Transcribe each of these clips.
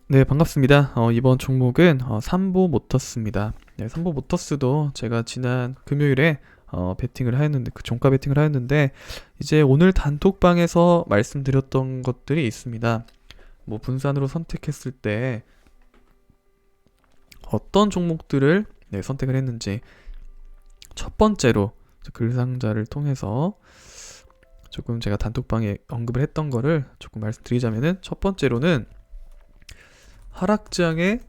네, 반갑습니다. 이번 종목은 삼보 모터스입니다. 네, 삼보 모터스도 제가 지난 금요일에 베팅을 하였는데, 그 종가 베팅을 하였는데, 이제 오늘 단톡방에서 말씀드렸던 것들이 있습니다. 뭐 분산으로 선택했을 때 어떤 종목들을 선택을 했는지, 첫 번째로 글 상자를 통해서 조금 제가 단톡방에 언급을 했던 거를 조금 말씀드리자면은, 첫 번째로는 하락장에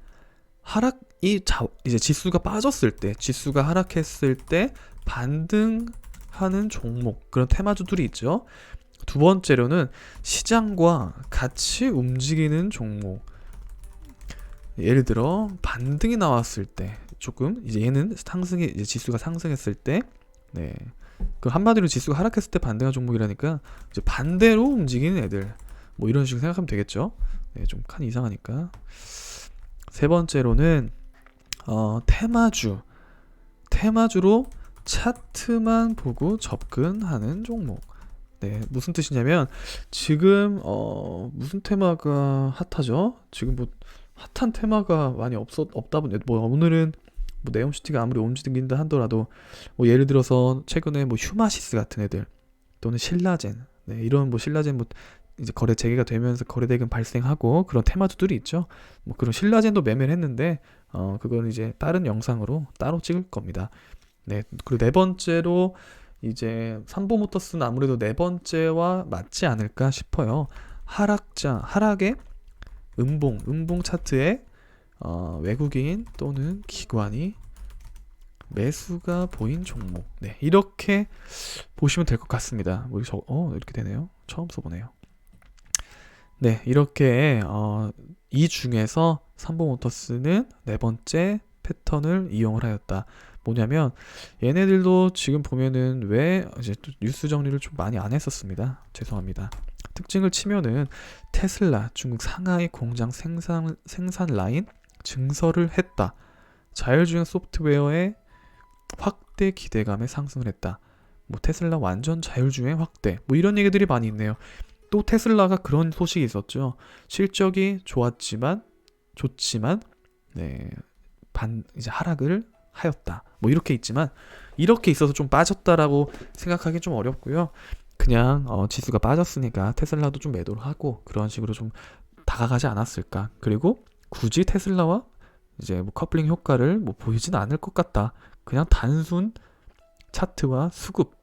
이제 지수가 빠졌을 때, 지수가 하락했을 때 반등하는 종목, 그런 테마주들이 있죠. 두 번째로는 시장과 같이 움직이는 종목. 예를 들어 반등이 나왔을 때, 조금 이제 얘는 상승이, 이제 지수가 상승했을 때, 네, 그 한마디로 지수가 하락했을 때 반등한 종목이라니까 이제 반대로 움직이는 애들, 뭐 이런 식으로 생각하면 되겠죠. 네, 좀 칸이 이상하니까. 세 번째로는 테마주로 차트만 보고 접근하는 종목. 네, 무슨 뜻이냐면 지금 무슨 테마가 핫하죠? 지금 뭐 핫한 테마가 많이 없다 보니 뭐 오늘은 뭐 네옴시티가 아무리 움직인다 하더라도 뭐 예를 들어서 최근에 뭐 휴마시스 같은 애들 또는 신라젠, 네, 이런 뭐 신라젠 뭐 이제 거래 재개가 되면서 거래대금 발생하고 그런 테마주들이 있죠. 뭐 그런 신라젠도 매매를 했는데 그거는 이제 다른 영상으로 따로 찍을 겁니다. 네, 그리고 네 번째로 이제 삼보모터스는 아무래도 네 번째와 맞지 않을까 싶어요. 하락의 음봉 차트에 외국인 또는 기관이 매수가 보인 종목. 네, 이렇게 보시면 될 것 같습니다. 뭐 이렇게 되네요. 처음 써보네요. 네, 이렇게 이 중에서 삼보모터스는 네 번째 패턴을 이용을 하였다. 뭐냐면 얘네들도 지금 보면은 왜 이제 또 뉴스 정리를 좀 많이 안 했었습니다. 죄송합니다. 특징을 치면은 테슬라 중국 상하이 공장 생산 라인 증설을 했다. 자율주행 소프트웨어의 확대 기대감에 상승을 했다. 뭐 테슬라 완전 자율주행 확대, 뭐 이런 얘기들이 많이 있네요. 또 테슬라가 그런 소식이 있었죠. 실적이 좋지만 네, 이제 하락을 하였다. 뭐 이렇게 있지만 이렇게 있어서 좀 빠졌다라고 생각하기 좀 어렵고요. 그냥 지수가 빠졌으니까 테슬라도 좀 매도를 하고 그런 식으로 좀 다가가지 않았을까. 그리고 굳이 테슬라와 이제 뭐 커플링 효과를 뭐 보이진 않을 것 같다. 그냥 단순 차트와 수급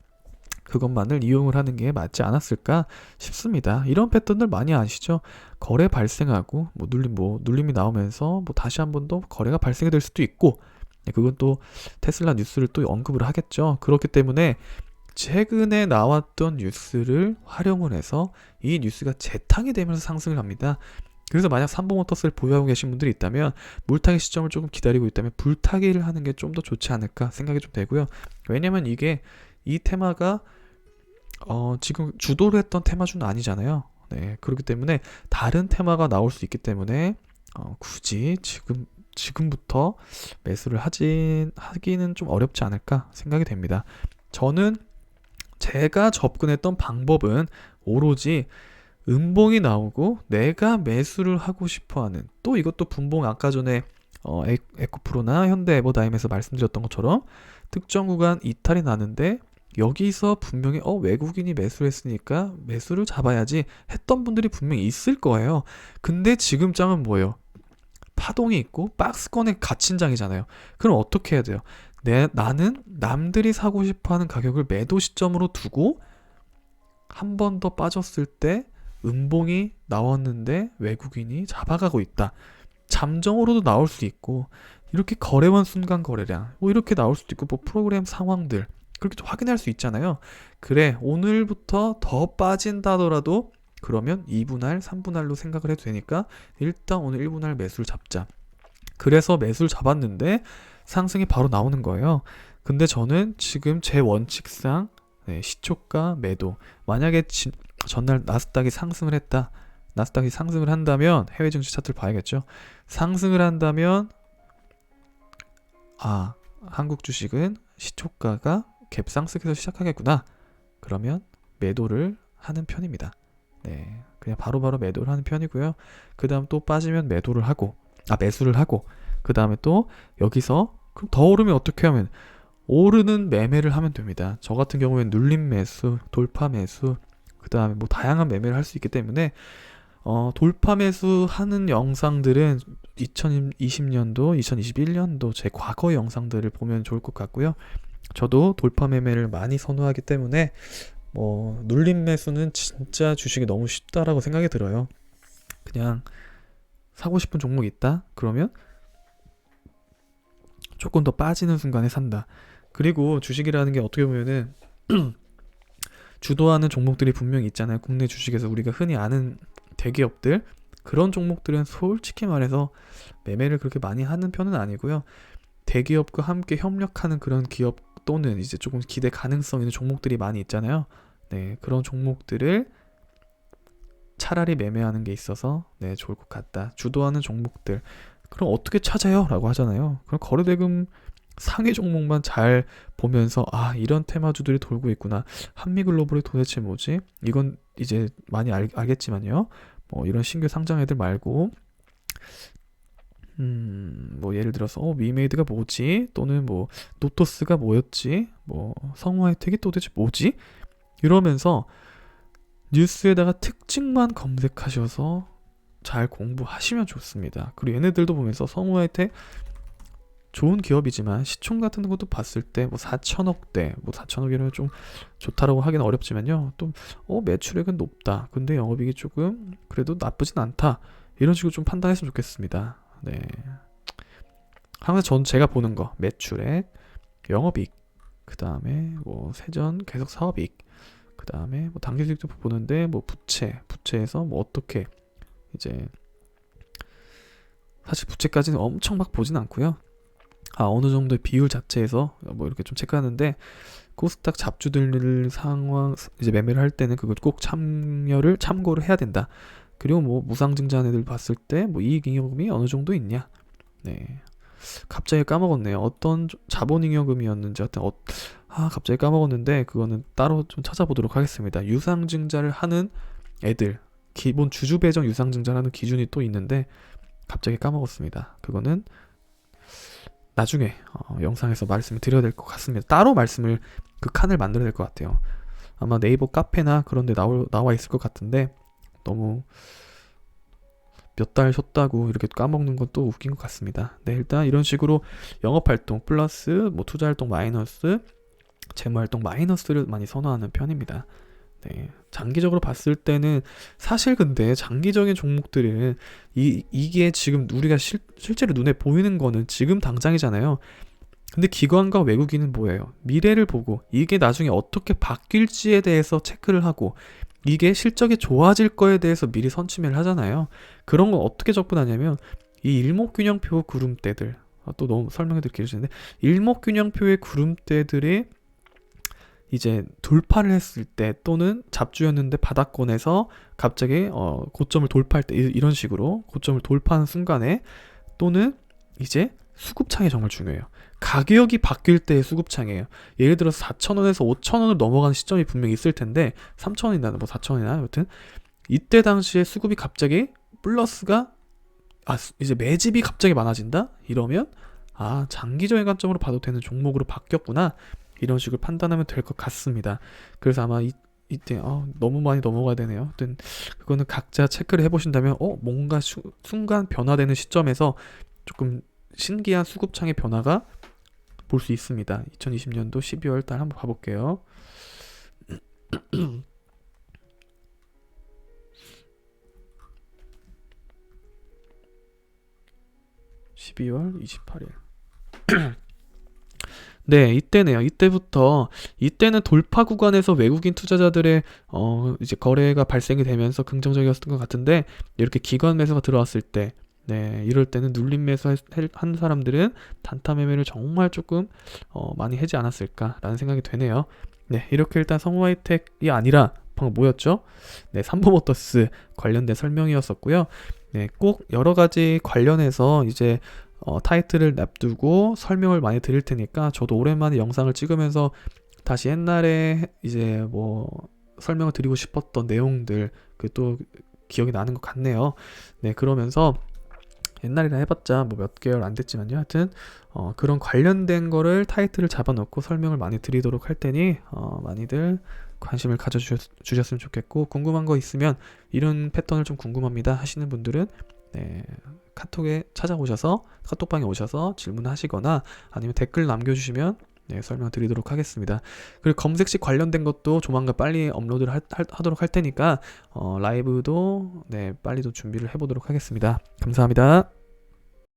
그것만을 이용을 하는 게 맞지 않았을까 싶습니다. 이런 패턴들 많이 아시죠? 거래 발생하고 눌림이 나오면서 뭐 다시 한 번 더 거래가 발생이 될 수도 있고, 그건 또 테슬라 뉴스를 또 언급을 하겠죠. 그렇기 때문에 최근에 나왔던 뉴스를 활용을 해서 이 뉴스가 재탕이 되면서 상승을 합니다. 그래서 만약 삼보모터스를 보유하고 계신 분들이 있다면 물타기 시점을 조금 기다리고 있다면 불타기를 하는 게 좀 더 좋지 않을까 생각이 좀 되고요. 왜냐면 이 테마가 지금 주도를 했던 테마주는 아니잖아요. 네, 그렇기 때문에 다른 테마가 나올 수 있기 때문에 굳이 지금부터 매수를 하기는 좀 어렵지 않을까 생각이 됩니다. 저는 제가 접근했던 방법은 오로지 음봉이 나오고 내가 매수를 하고 싶어하는, 또 이것도 분봉 아까 전에 에코프로나 현대에버다임에서 말씀드렸던 것처럼 특정 구간 이탈이 나는데 여기서 분명히 외국인이 매수를 했으니까 매수를 잡아야지 했던 분들이 분명히 있을 거예요. 근데 지금 장은 뭐예요? 파동이 있고 박스권에 갇힌 장이잖아요. 그럼 어떻게 해야 돼요? 나는 남들이 사고 싶어하는 가격을 매도 시점으로 두고 한 번 더 빠졌을 때 음봉이 나왔는데 외국인이 잡아가고 있다. 잠정으로도 나올 수 있고 이렇게 거래원 순간 거래량 뭐 이렇게 나올 수도 있고 뭐 프로그램 상황들 그렇게 좀 확인할 수 있잖아요. 그래, 오늘부터 더 빠진다더라도 그러면 2분할, 3분할로 생각을 해도 되니까 일단 오늘 1분할 매수를 잡자. 그래서 매수를 잡았는데 상승이 바로 나오는 거예요. 근데 저는 지금 제 원칙상 시초가 매도. 만약에 전날 나스닥이 상승을 했다. 나스닥이 상승을 한다면 해외 증시 차트를 봐야겠죠. 상승을 한다면 한국 주식은 시초가가 갭상승에서 시작하겠구나. 그러면 매도를 하는 편입니다. 네, 그냥 바로바로 매도를 하는 편이고요. 그 다음 또 빠지면 매수를 하고, 그 다음에 또 여기서 그럼 더 오르면 어떻게 하면 오르는 매매를 하면 됩니다. 저 같은 경우에는 눌림 매수, 돌파 매수, 그 다음에 뭐 다양한 매매를 할 수 있기 때문에 돌파 매수 하는 영상들은 2020년도, 2021년도 제 과거 영상들을 보면 좋을 것 같고요. 저도 돌파 매매를 많이 선호하기 때문에 눌림 매수는 진짜 주식이 너무 쉽다라고 생각이 들어요. 그냥 사고 싶은 종목이 있다? 그러면 조금 더 빠지는 순간에 산다. 그리고 주식이라는 게 어떻게 보면은 주도하는 종목들이 분명히 있잖아요. 국내 주식에서 우리가 흔히 아는 대기업들, 그런 종목들은 솔직히 말해서 매매를 그렇게 많이 하는 편은 아니고요. 대기업과 함께 협력하는 그런 기업 또는 이제 조금 기대 가능성 있는 종목들이 많이 있잖아요. 네, 그런 종목들을 차라리 매매하는 게 있어서 네, 좋을 것 같다. 주도하는 종목들. 그럼 어떻게 찾아요? 라고 하잖아요. 그럼 거래대금 상위 종목만 잘 보면서 이런 테마주들이 돌고 있구나. 한미글로벌이 도대체 뭐지? 이건 이제 많이 알겠지만요. 이런 신규 상장 애들 말고 뭐 예를 들어서 위메이드가 뭐지? 또는 뭐 노토스가 뭐였지? 뭐 성우하이텍이 도대체 뭐지? 이러면서 뉴스에다가 특징만 검색하셔서 잘 공부하시면 좋습니다. 그리고 얘네들도 보면서 성우하이텍 좋은 기업이지만 시총 같은 것도 봤을 때 뭐 4천억대, 뭐 4천억이라면 좀 좋다라고 하기는 어렵지만요. 또 매출액은 높다. 근데 영업이익이 조금 그래도 나쁘진 않다. 이런 식으로 좀 판단했으면 좋겠습니다. 네. 항상 제가 보는 거 매출액, 영업이익, 그 다음에 뭐 세전 계속 사업이익, 그 다음에 뭐 당기수익도 보는데 뭐 부채에서 뭐 어떻게 이제 사실 부채까지는 엄청 막 보진 않고요. 어느 정도의 비율 자체에서 뭐 이렇게 좀 체크하는데 코스닥 잡주들 상황 이제 매매를 할 때는 그걸 꼭 참고를 해야 된다. 그리고 뭐 무상증자한 애들 봤을 때 뭐 이익잉여금이 어느 정도 있냐. 네. 갑자기 까먹었네요. 어떤 자본잉여금이었는지 하여튼 갑자기 까먹었는데 그거는 따로 좀 찾아보도록 하겠습니다. 유상증자를 하는 애들 기본 주주배정 유상증자를 하는 기준이 또 있는데 갑자기 까먹었습니다. 그거는 나중에 영상에서 말씀을 드려야 될 것 같습니다. 따로 그 칸을 만들어야 될 것 같아요. 아마 네이버 카페나 그런 데 나와 있을 것 같은데 너무 몇 달 쉬었다고 이렇게 까먹는 건 또 웃긴 것 같습니다. 네, 일단 이런 식으로 영업활동 플러스 뭐 투자활동 마이너스 재무활동 마이너스를 많이 선호하는 편입니다. 네, 장기적으로 봤을 때는 사실 근데 장기적인 종목들은 이게 지금 우리가 실제로 눈에 보이는 거는 지금 당장이잖아요. 근데 기관과 외국인은 뭐예요? 미래를 보고 이게 나중에 어떻게 바뀔지에 대해서 체크를 하고 이게 실적이 좋아질 거에 대해서 미리 선취매를 하잖아요. 그런 건 어떻게 접근하냐면 이 일목균형표 구름대들 또 너무 설명해드리기 길어지는데 일목균형표의 구름대들이 이제 돌파를 했을 때 또는 잡주였는데 바닥권에서 갑자기 고점을 돌파할 때 이런 식으로 고점을 돌파하는 순간에 또는 이제 수급창이 정말 중요해요. 가격이 바뀔 때의 수급창이에요. 예를 들어서 4,000원에서 5,000원을 넘어가는 시점이 분명히 있을 텐데 3,000원이나 뭐 4,000원이나 여튼 이때 당시에 수급이 갑자기 플러스가 이제 매집이 갑자기 많아진다? 이러면 장기적인 관점으로 봐도 되는 종목으로 바뀌었구나. 이런 식으로 판단하면 될 것 같습니다. 그래서 아마 이때 너무 많이 넘어가야 되네요. 하여튼 그거는 각자 체크를 해보신다면 뭔가 순간 변화되는 시점에서 조금 신기한 수급창의 변화가 볼 수 있습니다. 2020년도 12월 달 한번 봐볼게요. 12월 28일. 네, 이때네요. 이때는 돌파 구간에서 외국인 투자자들의 이제 거래가 발생이 되면서 긍정적이었던 것 같은데 이렇게 기관 매수가 들어왔을 때 네, 이럴 때는 눌림 매수 한 사람들은 단타 매매를 정말 조금 많이 하지 않았을까라는 생각이 되네요. 네, 이렇게 일단 성우하이텍이 아니라 방금 뭐였죠? 네, 삼보모터스 관련된 설명이었었고요. 네, 꼭 여러 가지 관련해서 이제 타이틀을 놔두고 설명을 많이 드릴 테니까 저도 오랜만에 영상을 찍으면서 다시 옛날에 이제 뭐 설명을 드리고 싶었던 내용들 그 또 기억이 나는 것 같네요. 네, 그러면서 옛날이라 해봤자 뭐 몇 개월 안 됐지만요. 하여튼 그런 관련된 거를 타이틀을 잡아놓고 설명을 많이 드리도록 할 테니 많이들 관심을 가져주셨으면 좋겠고, 궁금한 거 있으면 이런 패턴을 좀 궁금합니다 하시는 분들은 네, 카톡에 찾아오셔서 카톡방에 오셔서 질문하시거나 아니면 댓글 남겨주시면 네, 설명드리도록 하겠습니다. 그리고 검색식 관련된 것도 조만간 빨리 업로드를 하도록 할 테니까 라이브도 네, 빨리도 준비를 해보도록 하겠습니다. 감사합니다.